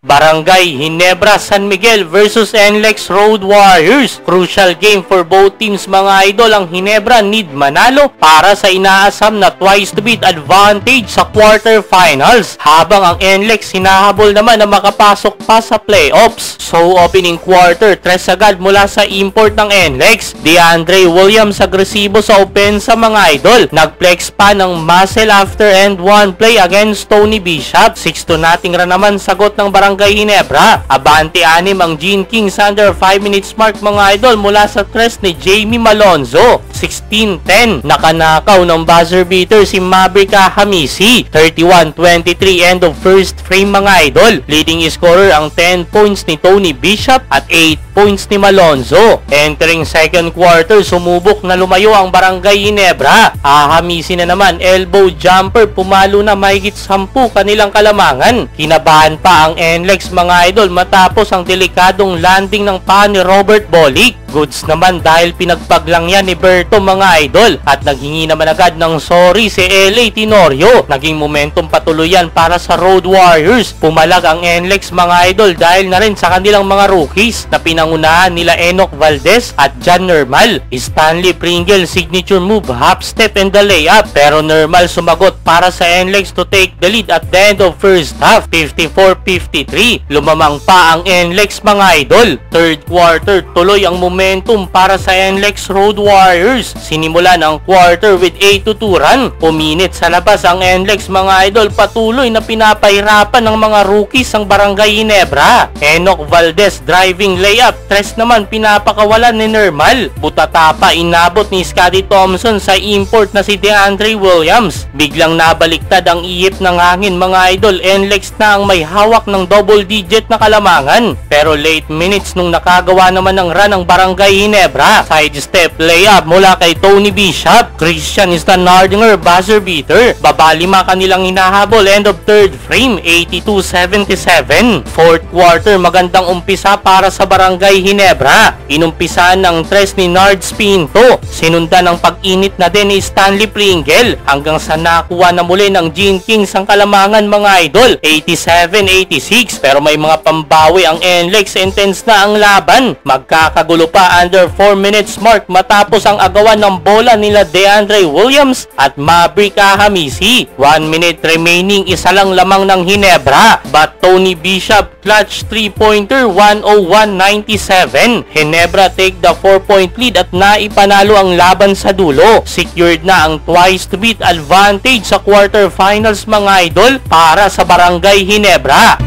Barangay Ginebra San Miguel versus NLEX Road Warriors. Crucial game for both teams mga idol. Ang Ginebra need manalo para sa inaasam na twice to beat advantage sa quarterfinals. Habang ang NLEX hinahabol naman na makapasok pa sa playoffs. So opening quarter, tres agad mula sa import ng NLEX. DeAndre Williams agresibo sa opensa mga idol. Nagflex pa ng muscle after end one play against Tony Bishop. 6-0 rin naman sagot ng Barangay Ginebra. Abante 6 ang Gene Kings under 5 minutes mark mga idol mula sa tres ni Jamie Malonzo. 16-10 nakanakaw ng buzzer beater si Maverick Hamisi. 31-23 end of first frame mga idol. Leading scorer ang 10 points ni Tony Bishop at 8 points ni Malonzo. Entering second quarter, sumubok na lumayo ang Barangay Ginebra. Hamisi na naman elbow jumper, pumalo na mahigit 10 kanilang kalamangan. Kinabahan pa ang NLEX mga idol matapos ang delikadong landing ng paa ni Robert Bolick. Goods naman dahil pinagpaglang yan ni Berto mga idol at naghingi naman agad ng sorry si LA Tenorio. Naging momentum patuloy yan para sa Road Warriors. Pumalag ang NLEX mga idol dahil na rin sa kanilang mga rookies na pinangunahan nila Enoch Valdez at John Normal. Stanley Pringle signature move, half step and the layup, pero Normal sumagot para sa NLEX to take the lead at the end of first half. 54-53. Lumamang pa ang NLEX mga idol. Third quarter, tuloy ang momentum para sa NLEX Road Warriors. Sinimulan ang quarter with 8-2 run. Puminit sa labas ang NLEX mga idol, patuloy na pinapahirapan ng mga rookies ang Barangay Ginebra. Enoch Valdez driving layup, tres naman pinapakawalan ni Normal. Butata pa inabot ni Scottie Thompson sa import na si DeAndre Williams. Biglang nabaliktad ang ihip ng hangin mga idol. NLEX na ang may hawak ng double digit na kalamangan. Pero late minutes nung nakagawa naman ng run ang Barangay Ginebra. Side step layup mula kay Tony Bishop. Christian Stanardinger buzzer beater. Baba 5 kanilang hinahabol. End of third frame, 82-77. Fourth quarter, magandang umpisa para sa Barangay Ginebra. Inumpisahan ng tres ni Nards Pinto. Sinundan ng pag-init na din ni Stanley Pringle hanggang sa nakuha na muli ng Gene Kings ang kalamangan mga idol. 87-86. Pero may mga pambawi ang NLEX. Intense na ang laban. Magkakagulo pa under 4 minutes mark matapos ang agawan ng bola nila DeAndre Williams at Maverick Hamisi. 1 minute remaining, isa lang lamang ng Ginebra. But Tony Bishop clutch 3-pointer, 101-97. Ginebra take the 4-point lead at naipanalo ang laban sa dulo. Secured na ang twice to beat advantage sa quarterfinals mga idol para sa Barangay Ginebra.